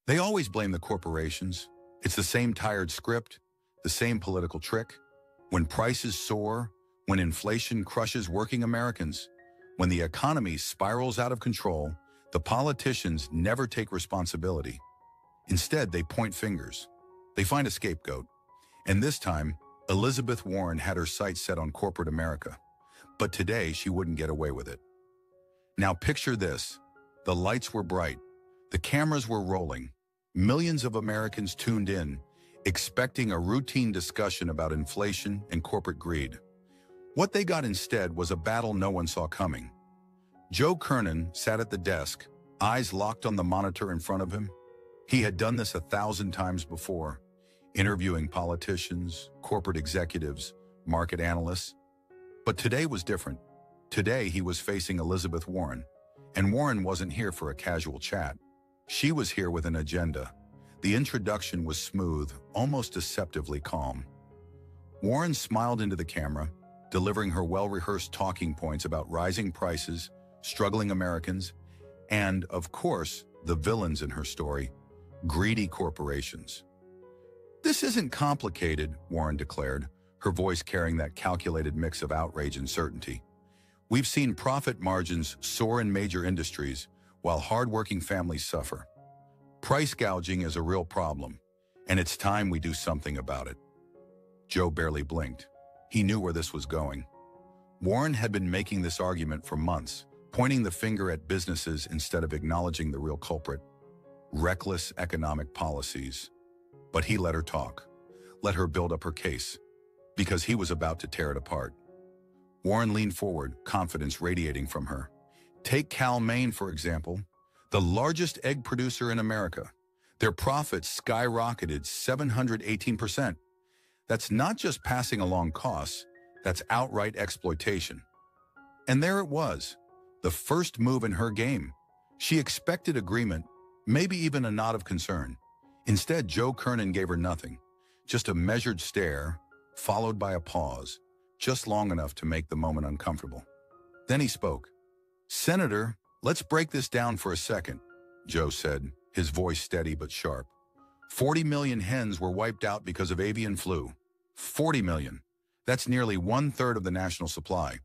They always blame the corporations. It's the same tired script, the same political trick. When prices soar, when inflation crushes working Americans, when the economy spirals out of control, the politicians never take responsibility. Instead, they point fingers. They find a scapegoat. And this time, Elizabeth Warren had her sights set on corporate America. But today, she wouldn't get away with it. Now picture this. The lights were bright. The cameras were rolling. Millions of Americans tuned in, expecting a routine discussion about inflation and corporate greed. What they got instead was a battle no one saw coming. Joe Kernen sat at the desk, eyes locked on the monitor in front of him. He had done this 1,000 times before, interviewing politicians, corporate executives, market analysts. But today was different. Today he was facing Elizabeth Warren, and Warren wasn't here for a casual chat. She was here with an agenda. The introduction was smooth, almost deceptively calm. Warren smiled into the camera, delivering her well-rehearsed talking points about rising prices, struggling Americans, and, of course, the villains in her story, greedy corporations. "This isn't complicated," Warren declared, her voice carrying that calculated mix of outrage and certainty. "We've seen profit margins soar in major industries, while hard-working families suffer. Price gouging is a real problem, and it's time we do something about it." Joe barely blinked. He knew where this was going. Warren had been making this argument for months, pointing the finger at businesses instead of acknowledging the real culprit. Reckless economic policies. But he let her talk, let her build up her case, because he was about to tear it apart. Warren leaned forward, confidence radiating from her. Take Cal-Maine, for example, the largest egg producer in America. Their profits skyrocketed 718%. That's not just passing along costs, that's outright exploitation. And there it was, the first move in her game. She expected agreement, maybe even a nod of concern. Instead, Joe Kernen gave her nothing, just a measured stare, followed by a pause, just long enough to make the moment uncomfortable. Then he spoke. "Senator, let's break this down for a second," Joe said, his voice steady but sharp. 40 million hens were wiped out because of avian flu. 40 million. That's nearly 1/3 of the national supply.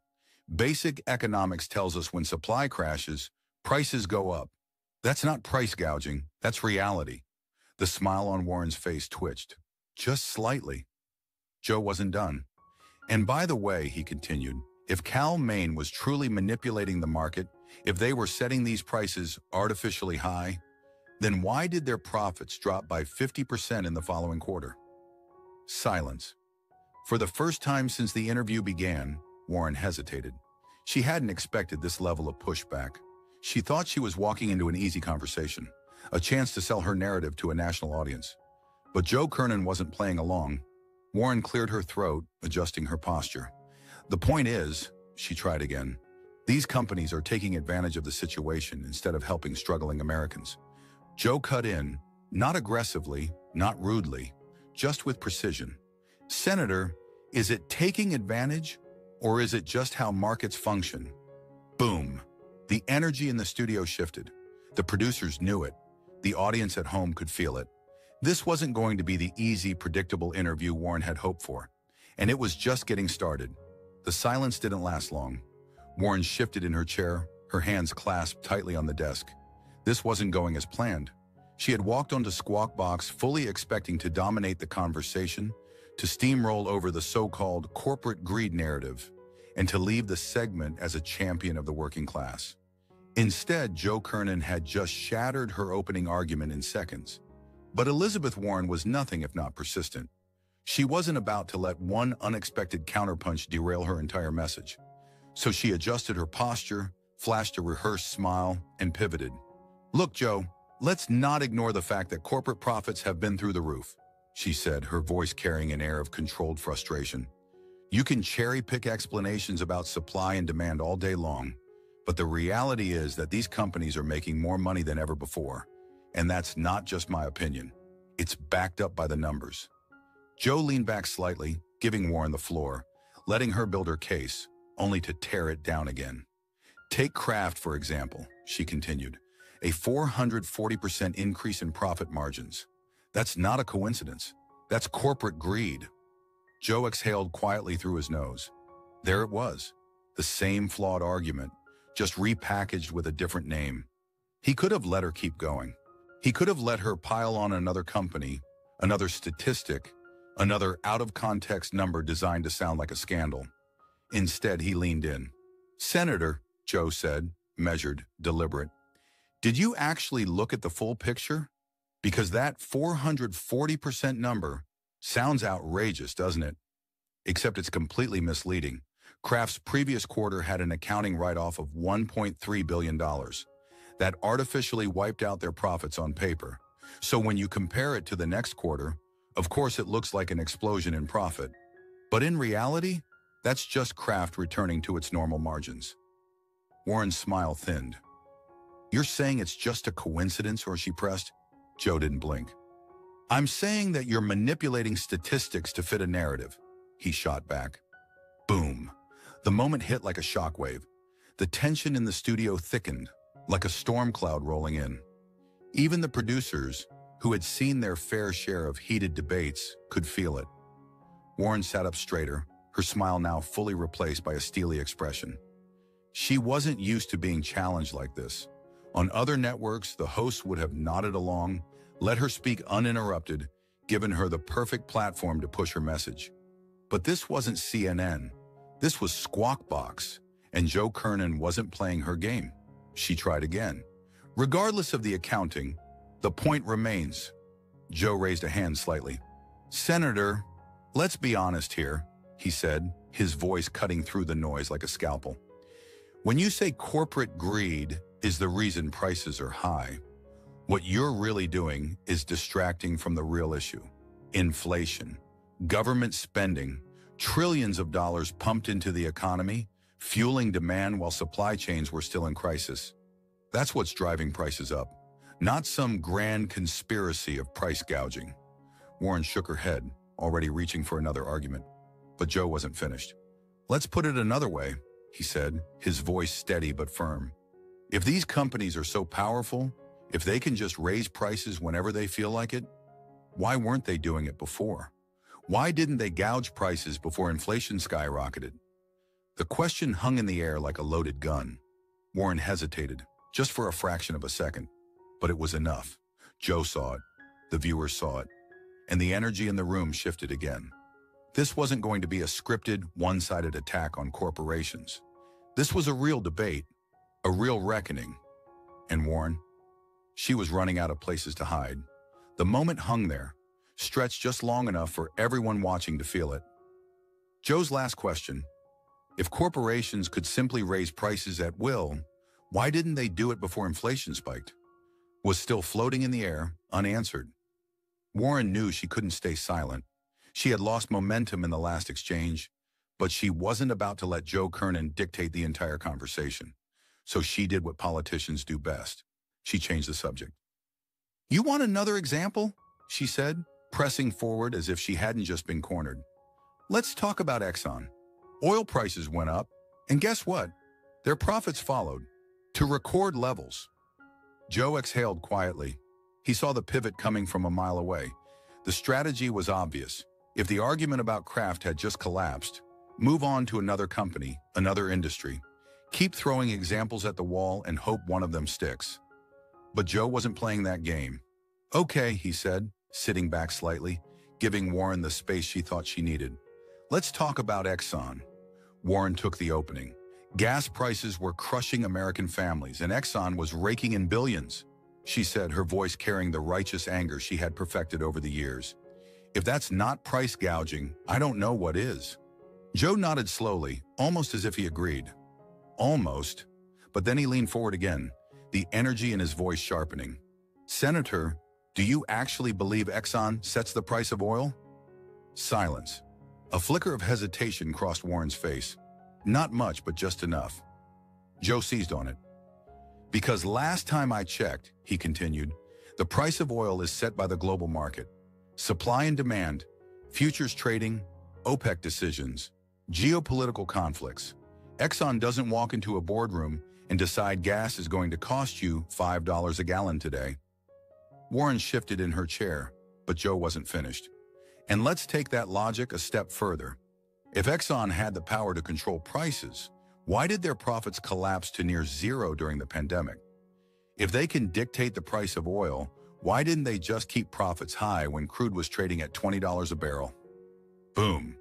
Basic economics tells us when supply crashes, prices go up. That's not price gouging, that's reality. The smile on Warren's face twitched, just slightly. Joe wasn't done. "And by the way," he continued, "if Cal-Maine was truly manipulating the market, if they were setting these prices artificially high, then why did their profits drop by 50% in the following quarter?" Silence. For the first time since the interview began, Warren hesitated. She hadn't expected this level of pushback. She thought she was walking into an easy conversation, a chance to sell her narrative to a national audience. But Joe Kernen wasn't playing along. Warren cleared her throat, adjusting her posture. "The point is," she tried again, "these companies are taking advantage of the situation instead of helping struggling Americans." Joe cut in, not aggressively, not rudely, just with precision. "Senator, is it taking advantage, or is it just how markets function?" Boom. The energy in the studio shifted. The producers knew it. The audience at home could feel it. This wasn't going to be the easy, predictable interview Warren had hoped for. And it was just getting started. The silence didn't last long. Warren shifted in her chair, her hands clasped tightly on the desk. This wasn't going as planned. She had walked onto Squawk Box fully expecting to dominate the conversation, to steamroll over the so-called corporate greed narrative, and to leave the segment as a champion of the working class. Instead, Joe Kernen had just shattered her opening argument in seconds. But Elizabeth Warren was nothing if not persistent. She wasn't about to let one unexpected counterpunch derail her entire message. So she adjusted her posture, flashed a rehearsed smile, and pivoted. "Look, Joe, let's not ignore the fact that corporate profits have been through the roof," she said, her voice carrying an air of controlled frustration. "You can cherry-pick explanations about supply and demand all day long, but the reality is that these companies are making more money than ever before. And that's not just my opinion. It's backed up by the numbers." Joe leaned back slightly, giving Warren the floor, letting her build her case, only to tear it down again. "Take Kraft, for example," she continued. A 440% increase in profit margins. That's not a coincidence. That's corporate greed. Joe exhaled quietly through his nose. There it was, the same flawed argument, just repackaged with a different name. He could have let her keep going. He could have let her pile on another company, another statistic, another out-of-context number designed to sound like a scandal. Instead, he leaned in. "Senator," Joe said, measured, deliberate, "did you actually look at the full picture? Because that 440% number sounds outrageous, doesn't it? Except it's completely misleading. Kraft's previous quarter had an accounting write-off of $1.3 billion. That artificially wiped out their profits on paper. So when you compare it to the next quarter, of course it looks like an explosion in profit. But in reality, that's just Kraft returning to its normal margins." Warren's smile thinned. "You're saying it's just a coincidence," or she pressed. Joe didn't blink. "I'm saying that you're manipulating statistics to fit a narrative," he shot back. Boom. The moment hit like a shockwave. The tension in the studio thickened, like a storm cloud rolling in. Even the producers, who had seen their fair share of heated debates, could feel it. Warren sat up straighter, her smile now fully replaced by a steely expression. She wasn't used to being challenged like this. On other networks, the hosts would have nodded along, let her speak uninterrupted, given her the perfect platform to push her message. But this wasn't CNN. This was Squawk Box, and Joe Kernen wasn't playing her game. She tried again. "Regardless of the accounting, the point remains." Joe raised a hand slightly. "Senator, let's be honest here," he said, his voice cutting through the noise like a scalpel. "When you say corporate greed is the reason prices are high, what you're really doing is distracting from the real issue. Inflation, government spending, trillions of dollars pumped into the economy, fueling demand while supply chains were still in crisis. That's what's driving prices up, not some grand conspiracy of price gouging." Warren shook her head, already reaching for another argument. But Joe wasn't finished. "Let's put it another way," he said, his voice steady but firm. "If these companies are so powerful, if they can just raise prices whenever they feel like it, why weren't they doing it before? Why didn't they gouge prices before inflation skyrocketed?" The question hung in the air like a loaded gun. Warren hesitated, just for a fraction of a second. But it was enough. Joe saw it. The viewers saw it. And the energy in the room shifted again. This wasn't going to be a scripted, one-sided attack on corporations. This was a real debate, a real reckoning. And Warren? She was running out of places to hide. The moment hung there, stretched just long enough for everyone watching to feel it. Joe's last question: if corporations could simply raise prices at will, why didn't they do it before inflation spiked? Was still floating in the air, unanswered. Warren knew she couldn't stay silent. She had lost momentum in the last exchange, but she wasn't about to let Joe Kernen dictate the entire conversation. So she did what politicians do best. She changed the subject. "You want another example?" she said, pressing forward as if she hadn't just been cornered. "Let's talk about Exxon. Oil prices went up, and guess what? Their profits followed, to record levels." Joe exhaled quietly. He saw the pivot coming from a mile away. The strategy was obvious. If the argument about Kraft had just collapsed, move on to another company, another industry. Keep throwing examples at the wall and hope one of them sticks. But Joe wasn't playing that game. "Okay," he said, sitting back slightly, giving Warren the space she thought she needed. "Let's talk about Exxon." Warren took the opening. Gas prices were crushing American families, and Exxon was raking in billions, she said, her voice carrying the righteous anger she had perfected over the years. "If that's not price gouging, I don't know what is." Joe nodded slowly, almost as if he agreed. Almost. But then he leaned forward again, the energy in his voice sharpening. "Senator, do you actually believe Exxon sets the price of oil?" Silence. A flicker of hesitation crossed Warren's face. Not much, but just enough. Joe seized on it. "Because last time I checked," he continued, "the price of oil is set by the global market. Supply and demand, futures trading, OPEC decisions, geopolitical conflicts. Exxon doesn't walk into a boardroom and decide gas is going to cost you $5 a gallon today. Warren shifted in her chair, but Joe wasn't finished. And let's take that logic a step further. If Exxon had the power to control prices, why did their profits collapse to near zero during the pandemic? If they can dictate the price of oil, why didn't they just keep profits high when crude was trading at $20 a barrel? Boom.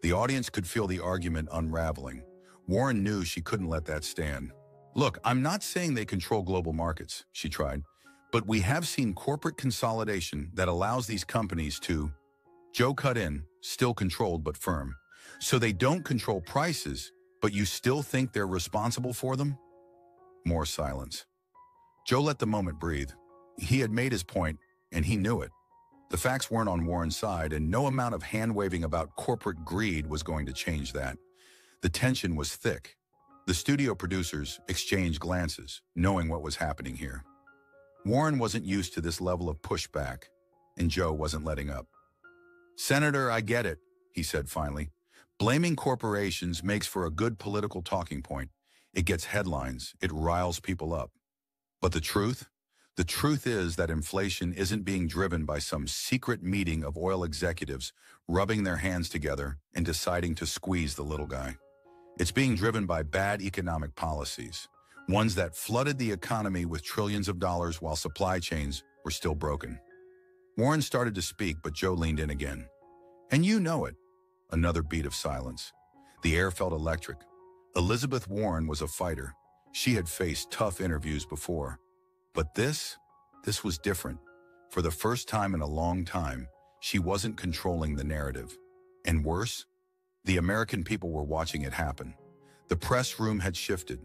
The audience could feel the argument unraveling. Warren knew she couldn't let that stand. Look, I'm not saying they control global markets, she tried, but we have seen corporate consolidation that allows these companies to... Joe cut in, still controlled but firm. So they don't control prices, but you still think they're responsible for them? More silence. Joe let the moment breathe. He had made his point, and he knew it. The facts weren't on Warren's side, and no amount of hand-waving about corporate greed was going to change that. The tension was thick. The studio producers exchanged glances, knowing what was happening here. Warren wasn't used to this level of pushback, and Joe wasn't letting up. "Senator, I get it," he said finally. "Blaming corporations makes for a good political talking point. It gets headlines, it riles people up. But the truth? The truth is that inflation isn't being driven by some secret meeting of oil executives rubbing their hands together and deciding to squeeze the little guy. It's being driven by bad economic policies, ones that flooded the economy with trillions of dollars while supply chains were still broken." Warren started to speak, but Joe leaned in again. "And you know it." Another beat of silence. The air felt electric. Elizabeth Warren was a fighter. She had faced tough interviews before. But this was different. For the first time in a long time, she wasn't controlling the narrative. And worse, the American people were watching it happen. The press room had shifted.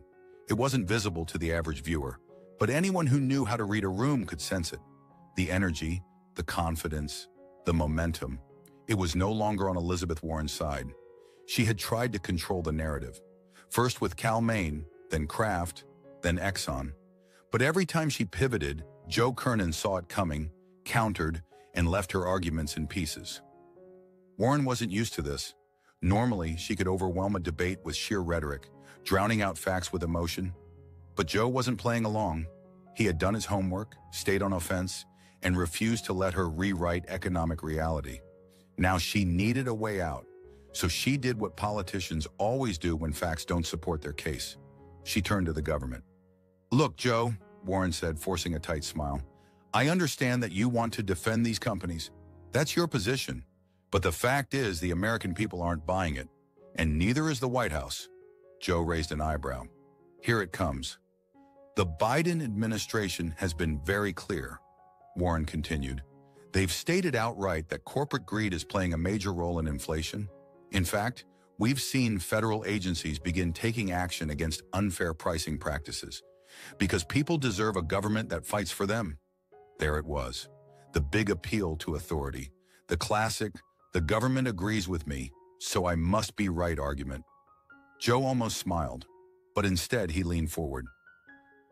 It wasn't visible to the average viewer, but anyone who knew how to read a room could sense it. The energy, the confidence, the momentum. It was no longer on Elizabeth Warren's side. She had tried to control the narrative. First with Cal Maine, then Kraft, then Exxon. But every time she pivoted, Joe Kernen saw it coming, countered, and left her arguments in pieces. Warren wasn't used to this. Normally, she could overwhelm a debate with sheer rhetoric, drowning out facts with emotion. But Joe wasn't playing along. He had done his homework, stayed on offense, and refused to let her rewrite economic reality. Now she needed a way out, so she did what politicians always do when facts don't support their case. She turned to the government. "Look, Joe," Warren said, forcing a tight smile, "I understand that you want to defend these companies. That's your position. But the fact is the American people aren't buying it, and neither is the White House." Joe raised an eyebrow. "Here it comes. The Biden administration has been very clear," Warren continued. "They've stated outright that corporate greed is playing a major role in inflation. In fact, we've seen federal agencies begin taking action against unfair pricing practices because people deserve a government that fights for them." There it was, the big appeal to authority, the classic, "the government agrees with me, so I must be right" argument. Joe almost smiled, but instead he leaned forward.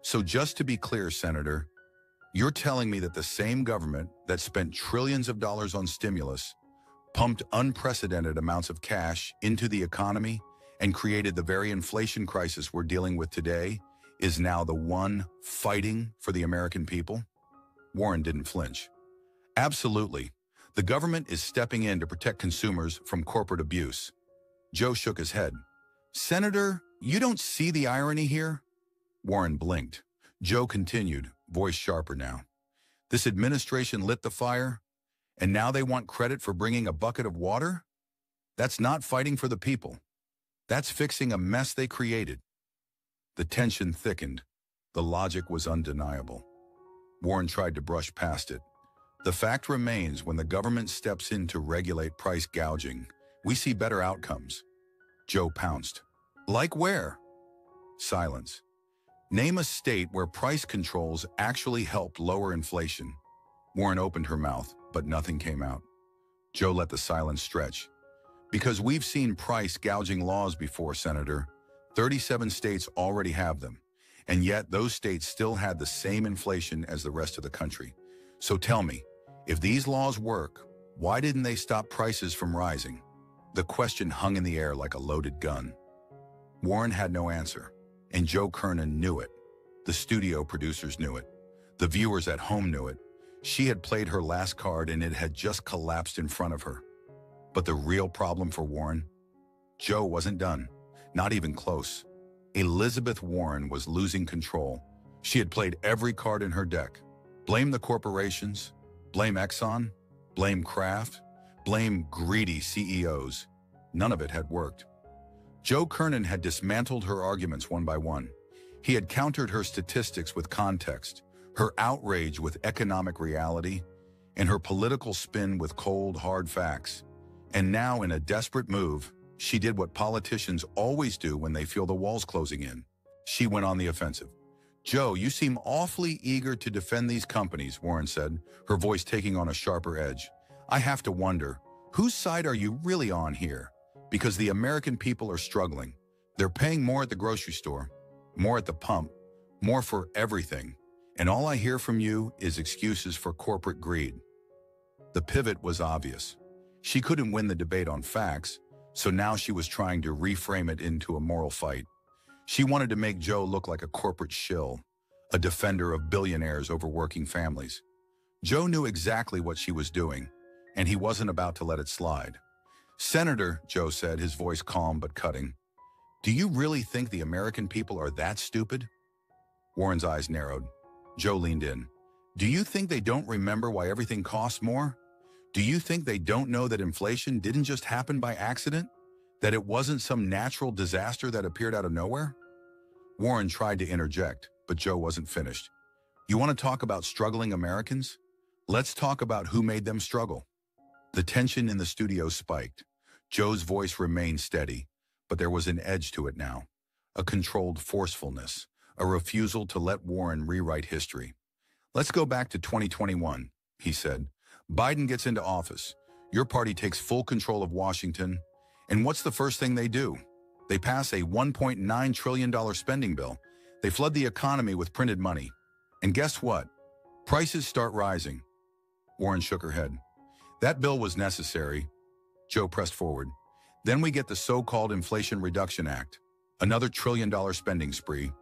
"So just to be clear, Senator, you're telling me that the same government that spent trillions of dollars on stimulus, pumped unprecedented amounts of cash into the economy, and created the very inflation crisis we're dealing with today, is now the one fighting for the American people?" Warren didn't flinch. "Absolutely. The government is stepping in to protect consumers from corporate abuse." Joe shook his head. "Senator, you don't see the irony here?" Warren blinked. Joe continued, voice sharper now. "This administration lit the fire, and now they want credit for bringing a bucket of water? That's not fighting for the people. That's fixing a mess they created." The tension thickened. The logic was undeniable. Warren tried to brush past it. "The fact remains, when the government steps in to regulate price gouging, we see better outcomes." Joe pounced. "Like where?" Silence. "Name a state where price controls actually helped lower inflation." Warren opened her mouth, but nothing came out. Joe let the silence stretch. "Because we've seen price gouging laws before, Senator. 37 states already have them, and yet those states still had the same inflation as the rest of the country. So tell me, if these laws work, why didn't they stop prices from rising?" The question hung in the air like a loaded gun. Warren had no answer. And Joe Kernen knew it. The studio producers knew it. The viewers at home knew it. She had played her last card and it had just collapsed in front of her. But the real problem for Warren? Joe wasn't done. Not even close. Elizabeth Warren was losing control. She had played every card in her deck. Blame the corporations, blame Exxon, blame Kraft, blame greedy CEOs. None of it had worked. Joe Kernen had dismantled her arguments one by one. He had countered her statistics with context, her outrage with economic reality, and her political spin with cold, hard facts. And now, in a desperate move, she did what politicians always do when they feel the walls closing in. She went on the offensive. "Joe, you seem awfully eager to defend these companies," Warren said, her voice taking on a sharper edge. "I have to wonder, whose side are you really on here? Because the American people are struggling. They're paying more at the grocery store, more at the pump, more for everything. And all I hear from you is excuses for corporate greed." The pivot was obvious. She couldn't win the debate on facts, so now she was trying to reframe it into a moral fight. She wanted to make Joe look like a corporate shill, a defender of billionaires over working families. Joe knew exactly what she was doing, and he wasn't about to let it slide. "Senator," Joe said, his voice calm but cutting, "do you really think the American people are that stupid?" Warren's eyes narrowed. Joe leaned in. "Do you think they don't remember why everything costs more? Do you think they don't know that inflation didn't just happen by accident? That it wasn't some natural disaster that appeared out of nowhere?" Warren tried to interject, but Joe wasn't finished. "You want to talk about struggling Americans? Let's talk about who made them struggle." The tension in the studio spiked. Joe's voice remained steady, but there was an edge to it now, a controlled forcefulness, a refusal to let Warren rewrite history. "Let's go back to 2021, he said. "Biden gets into office. Your party takes full control of Washington. And what's the first thing they do? They pass a $1.9 trillion spending bill. They flood the economy with printed money. And guess what? Prices start rising." Warren shook her head. "That bill was necessary." Joe pressed forward. "Then we get the so-called Inflation Reduction Act, another $1 trillion spending spree.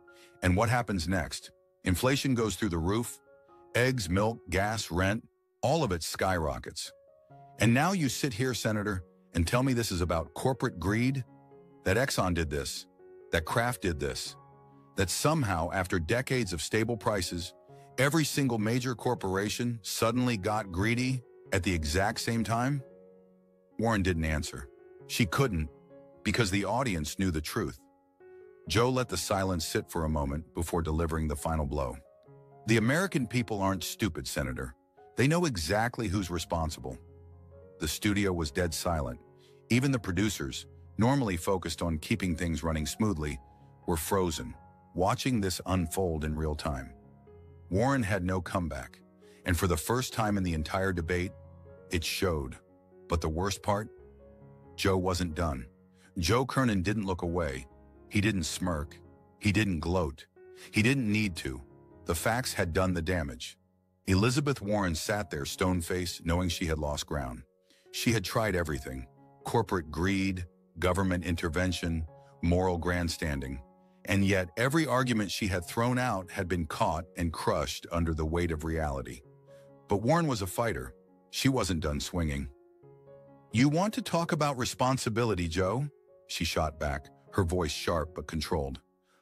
And what happens next? Inflation goes through the roof. Eggs, milk, gas, rent, all of it skyrockets. And now you sit here, Senator, and tell me this is about corporate greed? That Exxon did this, that Kraft did this, that somehow, after decades of stable prices, every single major corporation suddenly got greedy at the exact same time?" Warren didn't answer. She couldn't, because the audience knew the truth. Joe let the silence sit for a moment before delivering the final blow. "The American people aren't stupid, Senator. They know exactly who's responsible." The studio was dead silent. Even the producers, normally focused on keeping things running smoothly, were frozen, watching this unfold in real time. Warren had no comeback, and for the first time in the entire debate, it showed. But the worst part? Joe wasn't done. Joe Kernen didn't look away. He didn't smirk. He didn't gloat. He didn't need to. The facts had done the damage. Elizabeth Warren sat there stone-faced, knowing she had lost ground. She had tried everything: corporate greed, government intervention, moral grandstanding. And yet every argument she had thrown out had been caught and crushed under the weight of reality. But Warren was a fighter. She wasn't done swinging. "You want to talk about responsibility, Joe?" she shot back, her voice sharp but controlled.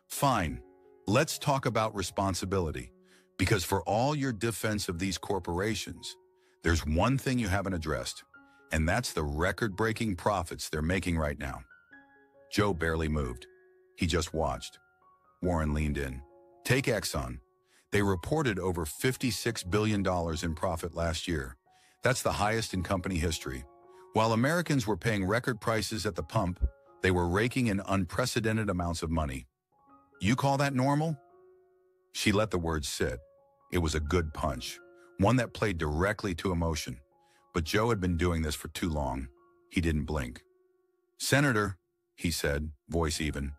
"Fine, let's talk about responsibility. Because for all your defense of these corporations, there's one thing you haven't addressed, and that's the record-breaking profits they're making right now." Joe barely moved. He just watched. Warren leaned in. "Take Exxon. They reported over $56 billion in profit last year. That's the highest in company history. While Americans were paying record prices at the pump, they were raking in unprecedented amounts of money. You call that normal?" She let the words sit. It was a good punch, one that played directly to emotion. But Joe had been doing this for too long. He didn't blink. "Senator," he said, voice even,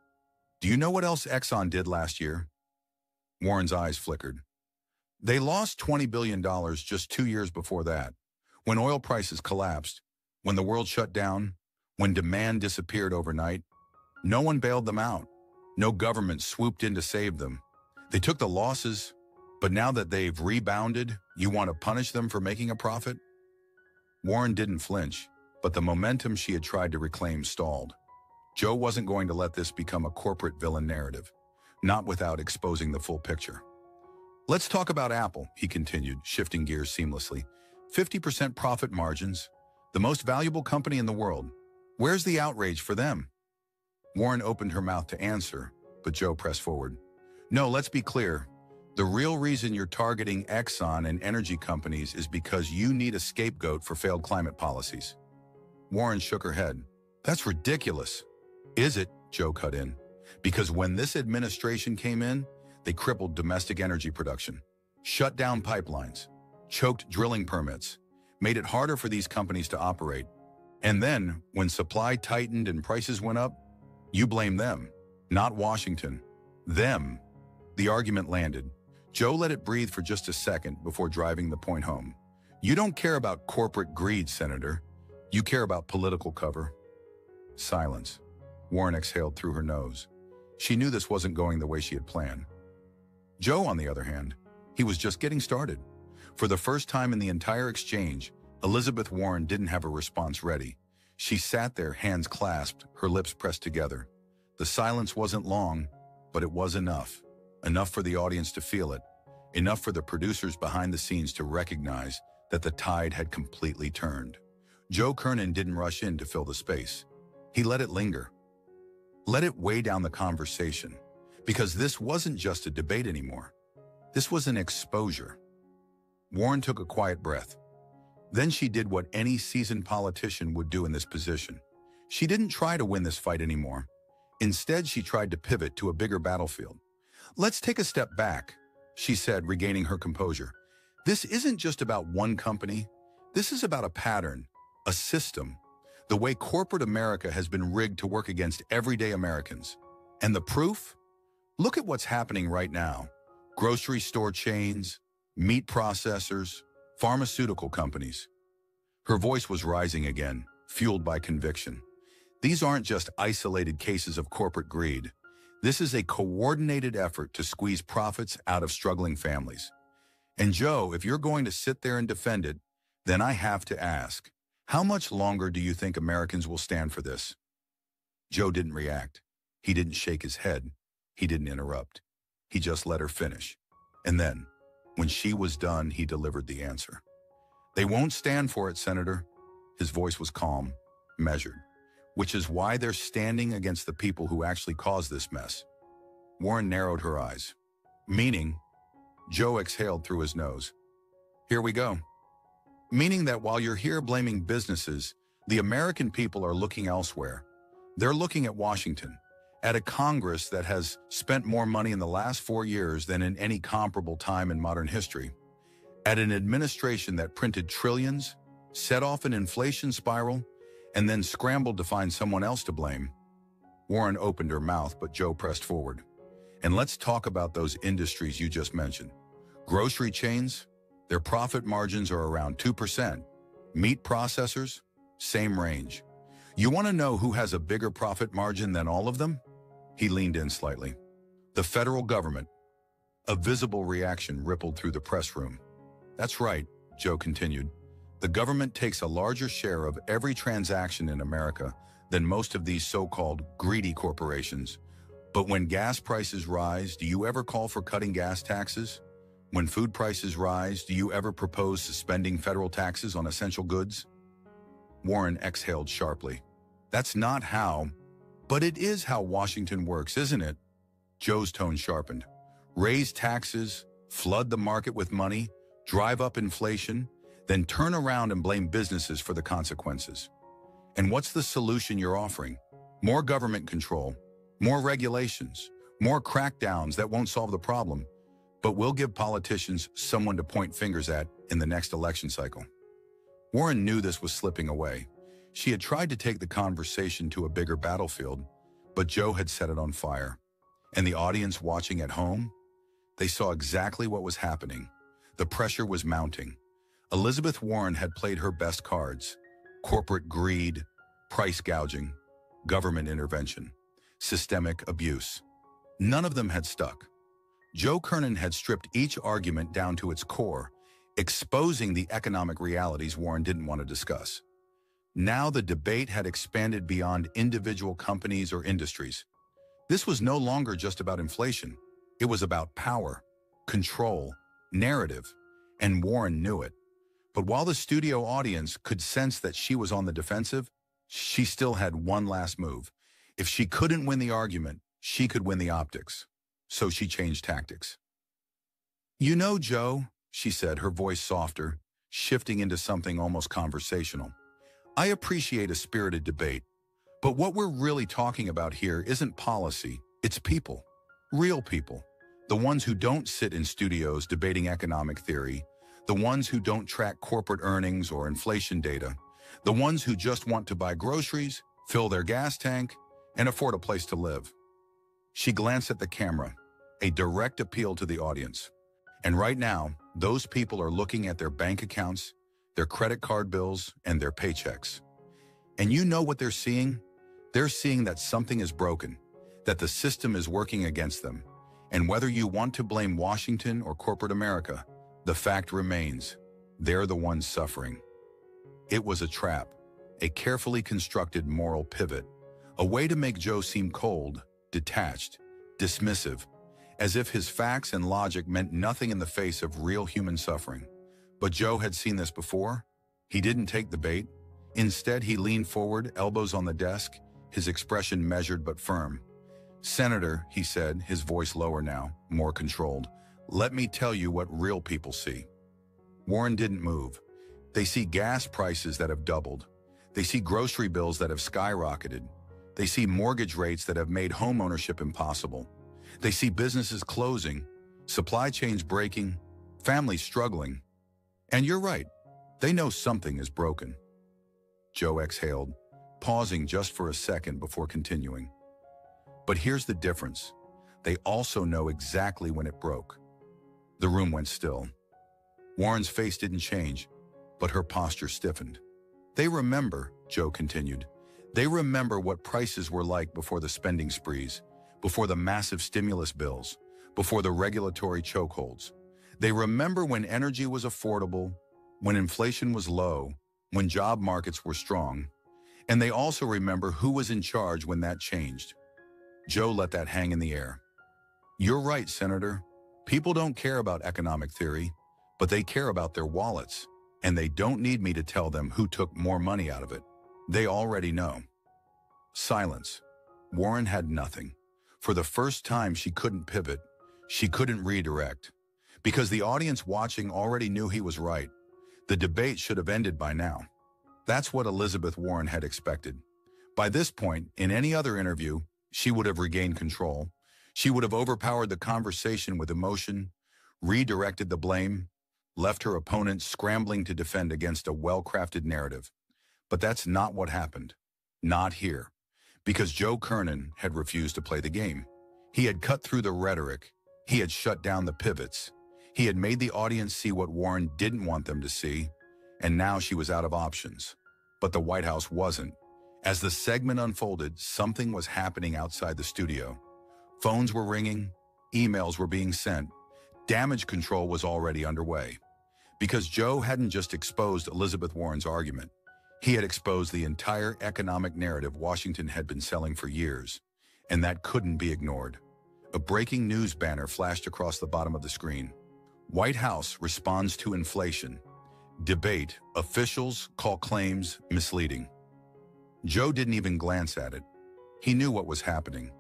"do you know what else Exxon did last year?" Warren's eyes flickered. "They lost $20 billion just 2 years before that, when oil prices collapsed, when the world shut down, when demand disappeared overnight. No one bailed them out. No government swooped in to save them. They took the losses, but now that they've rebounded, you want to punish them for making a profit? Warren didn't flinch, but the momentum she had tried to reclaim stalled. Joe wasn't going to let this become a corporate villain narrative, not without exposing the full picture. Let's talk about Apple, he continued, shifting gears seamlessly. 50% profit margins, the most valuable company in the world. Where's the outrage for them? Warren opened her mouth to answer, but Joe pressed forward. No, let's be clear. The real reason you're targeting Exxon and energy companies is because you need a scapegoat for failed climate policies. Warren shook her head. That's ridiculous. Is it? Joe cut in. Because when this administration came in, they crippled domestic energy production, shut down pipelines, choked drilling permits, made it harder for these companies to operate. And then, when supply tightened and prices went up, you blame them, not Washington. Them. The argument landed. Joe let it breathe for just a second before driving the point home. You don't care about corporate greed, Senator. You care about political cover. Silence. Warren exhaled through her nose. She knew this wasn't going the way she had planned. Joe, on the other hand, he was just getting started. For the first time in the entire exchange, Elizabeth Warren didn't have a response ready. She sat there, hands clasped, her lips pressed together. The silence wasn't long, but it was enough. Enough for the audience to feel it. Enough for the producers behind the scenes to recognize that the tide had completely turned. Joe Kernen didn't rush in to fill the space. He let it linger. Let it weigh down the conversation. Because this wasn't just a debate anymore. This was an exposure. Warren took a quiet breath. Then she did what any seasoned politician would do in this position. She didn't try to win this fight anymore. Instead, she tried to pivot to a bigger battlefield. Let's take a step back, she said, regaining her composure. This isn't just about one company. This is about a pattern, a system, the way corporate America has been rigged to work against everyday Americans. And the proof? Look at what's happening right now. Grocery store chains, meat processors, pharmaceutical companies. Her voice was rising again, fueled by conviction. These aren't just isolated cases of corporate greed. This is a coordinated effort to squeeze profits out of struggling families. And Joe, if you're going to sit there and defend it, then I have to ask, how much longer do you think Americans will stand for this? Joe didn't react. He didn't shake his head. He didn't interrupt. He just let her finish. And then, when she was done, he delivered the answer. They won't stand for it, Senator. His voice was calm, measured, which is why they're standing against the people who actually caused this mess. Warren narrowed her eyes. Meaning, Joe exhaled through his nose. Here we go. Meaning that while you're here blaming businesses, the American people are looking elsewhere. They're looking at Washington, at a Congress that has spent more money in the last 4 years than in any comparable time in modern history, at an administration that printed trillions, set off an inflation spiral, and then scrambled to find someone else to blame. Warren opened her mouth, but Joe pressed forward. And let's talk about those industries you just mentioned. Grocery chains, their profit margins are around 2%. Meat processors, same range. You want to know who has a bigger profit margin than all of them? He leaned in slightly. The federal government. A visible reaction rippled through the press room. That's right, Joe continued. The government takes a larger share of every transaction in America than most of these so-called greedy corporations. But when gas prices rise, do you ever call for cutting gas taxes? When food prices rise, do you ever propose suspending federal taxes on essential goods? Warren exhaled sharply. That's not how, but it is how Washington works, isn't it? Joe's tone sharpened. Raise taxes, flood the market with money, drive up inflation, then turn around and blame businesses for the consequences. And what's the solution you're offering? More government control, more regulations, more crackdowns that won't solve the problem, but will give politicians someone to point fingers at in the next election cycle. Warren knew this was slipping away. She had tried to take the conversation to a bigger battlefield, but Joe had set it on fire. And the audience watching at home, they saw exactly what was happening. The pressure was mounting. Elizabeth Warren had played her best cards: corporate greed, price gouging, government intervention, systemic abuse. None of them had stuck. Joe Kernen had stripped each argument down to its core, exposing the economic realities Warren didn't want to discuss. Now the debate had expanded beyond individual companies or industries. This was no longer just about inflation. It was about power, control, narrative, and Warren knew it. But while the studio audience could sense that she was on the defensive, she still had one last move. If she couldn't win the argument, she could win the optics. So she changed tactics. "You know, Joe," she said, her voice softer, shifting into something almost conversational, "I appreciate a spirited debate, but what we're really talking about here isn't policy, it's people. Real people. The ones who don't sit in studios debating economic theory, the ones who don't track corporate earnings or inflation data, the ones who just want to buy groceries, fill their gas tank, and afford a place to live." She glanced at the camera, a direct appeal to the audience. And right now, those people are looking at their bank accounts, their credit card bills, and their paychecks. And you know what they're seeing? They're seeing that something is broken, that the system is working against them. And whether you want to blame Washington or corporate America, the fact remains, they're the ones suffering. It was a trap, a carefully constructed moral pivot, a way to make Joe seem cold, detached, dismissive, as if his facts and logic meant nothing in the face of real human suffering. But Joe had seen this before. He didn't take the bait. Instead, he leaned forward, elbows on the desk, his expression measured but firm. "Senator," he said, his voice lower now, more controlled, "let me tell you what real people see." Warren didn't move. They see gas prices that have doubled. They see grocery bills that have skyrocketed. They see mortgage rates that have made homeownership impossible. They see businesses closing, supply chains breaking, families struggling. And you're right, they know something is broken. Joe exhaled, pausing just for a second before continuing. But here's the difference. They also know exactly when it broke. The room went still. Warren's face didn't change, but her posture stiffened. "They remember," Joe continued. "They remember what prices were like before the spending sprees, before the massive stimulus bills, before the regulatory chokeholds. They remember when energy was affordable, when inflation was low, when job markets were strong. And they also remember who was in charge when that changed." Joe let that hang in the air. "You're right, Senator. People don't care about economic theory, but they care about their wallets, and they don't need me to tell them who took more money out of it. They already know." Silence. Warren had nothing. For the first time, she couldn't pivot. She couldn't redirect. Because the audience watching already knew he was right. The debate should have ended by now. That's what Elizabeth Warren had expected. By this point, in any other interview, she would have regained control. She would have overpowered the conversation with emotion, redirected the blame, left her opponent scrambling to defend against a well-crafted narrative. But that's not what happened. Not here. Because Joe Kernen had refused to play the game. He had cut through the rhetoric. He had shut down the pivots. He had made the audience see what Warren didn't want them to see, and now she was out of options. But the White House wasn't. As the segment unfolded, something was happening outside the studio. Phones were ringing, emails were being sent. Damage control was already underway. Because Joe hadn't just exposed Elizabeth Warren's argument. He had exposed the entire economic narrative Washington had been selling for years, and that couldn't be ignored. A breaking news banner flashed across the bottom of the screen. White House responds to inflation. Debate, officials call claims misleading. Joe didn't even glance at it. He knew what was happening.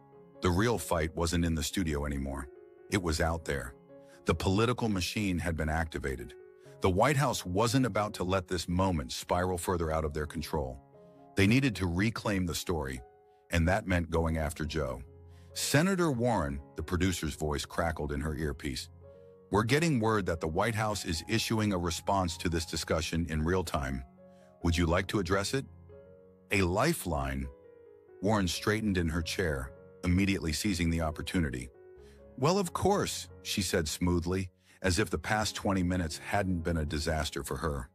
The real fight wasn't in the studio anymore. It was out there. The political machine had been activated. The White House wasn't about to let this moment spiral further out of their control. They needed to reclaim the story, and that meant going after Joe. "Senator Warren," the producer's voice crackled in her earpiece, "we're getting word that the White House is issuing a response to this discussion in real time. Would you like to address it?" A lifeline. Warren straightened in her chair, immediately seizing the opportunity. "Well, of course," she said smoothly, as if the past 20 minutes hadn't been a disaster for her.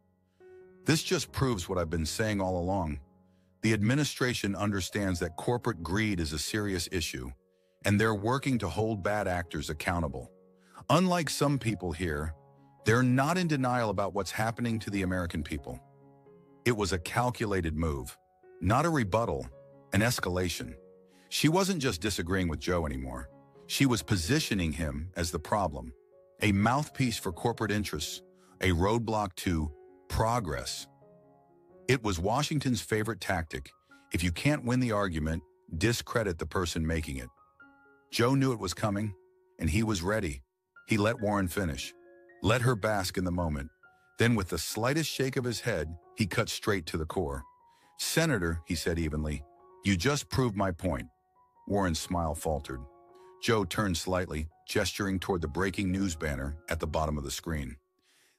"This just proves what I've been saying all along. The administration understands that corporate greed is a serious issue, and they're working to hold bad actors accountable. Unlike some people here, they're not in denial about what's happening to the American people. It was a calculated move, not a rebuttal, an escalation. She wasn't just disagreeing with Joe anymore. She was positioning him as the problem, a mouthpiece for corporate interests, a roadblock to progress. It was Washington's favorite tactic. If you can't win the argument, discredit the person making it. Joe knew it was coming, and he was ready. He let Warren finish, let her bask in the moment. Then with the slightest shake of his head, he cut straight to the core. "Senator," he said evenly, "you just proved my point." Warren's smile faltered. Joe turned slightly, gesturing toward the breaking news banner at the bottom of the screen.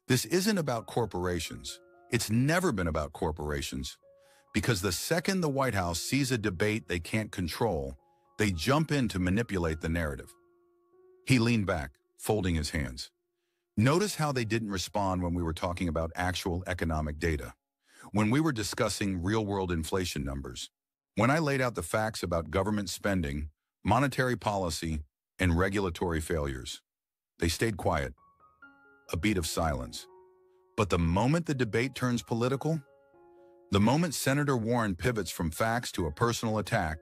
"This isn't about corporations. It's never been about corporations. Because the second the White House sees a debate they can't control, they jump in to manipulate the narrative." He leaned back, folding his hands. "Notice how they didn't respond when we were talking about actual economic data, when we were discussing real-world inflation numbers, when I laid out the facts about government spending, monetary policy, and regulatory failures. They stayed quiet." A beat of silence. But the moment the debate turns political, the moment Senator Warren pivots from facts to a personal attack,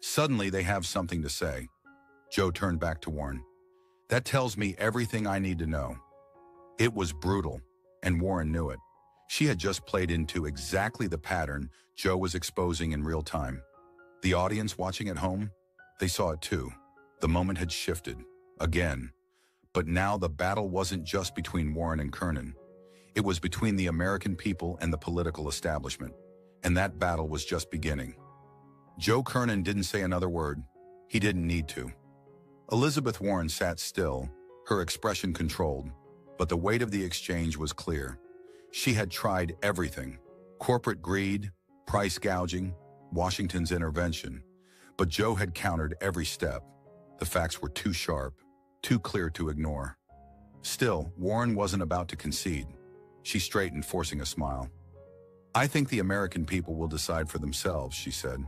suddenly they have something to say. Joe turned back to Warren. "That tells me everything I need to know." It was brutal, and Warren knew it. She had just played into exactly the pattern Joe was exposing in real time. The audience watching at home, they saw it too. The moment had shifted, again. But now the battle wasn't just between Warren and Kernen. It was between the American people and the political establishment. And that battle was just beginning. Joe Kernen didn't say another word. He didn't need to. Elizabeth Warren sat still, her expression controlled, but the weight of the exchange was clear. She had tried everything: corporate greed, price gouging, Washington's intervention. But Joe had countered every step. The facts were too sharp, too clear to ignore. Still, Warren wasn't about to concede. She straightened, forcing a smile. "I think the American people will decide for themselves," she said.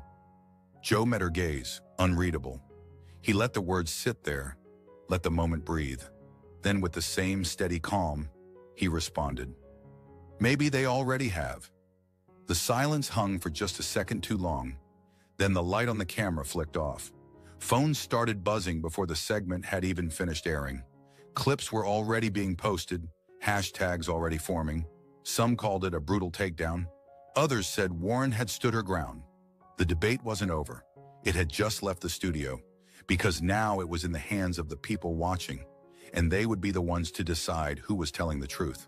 Joe met her gaze, unreadable. He let the words sit there, let the moment breathe. Then with the same steady calm, he responded, "Maybe they already have." The silence hung for just a second too long. Then the light on the camera flicked off. Phones started buzzing before the segment had even finished airing. Clips were already being posted, hashtags already forming. Some called it a brutal takedown. Others said Warren had stood her ground. The debate wasn't over. It had just left the studio, because now it was in the hands of the people watching, and they would be the ones to decide who was telling the truth.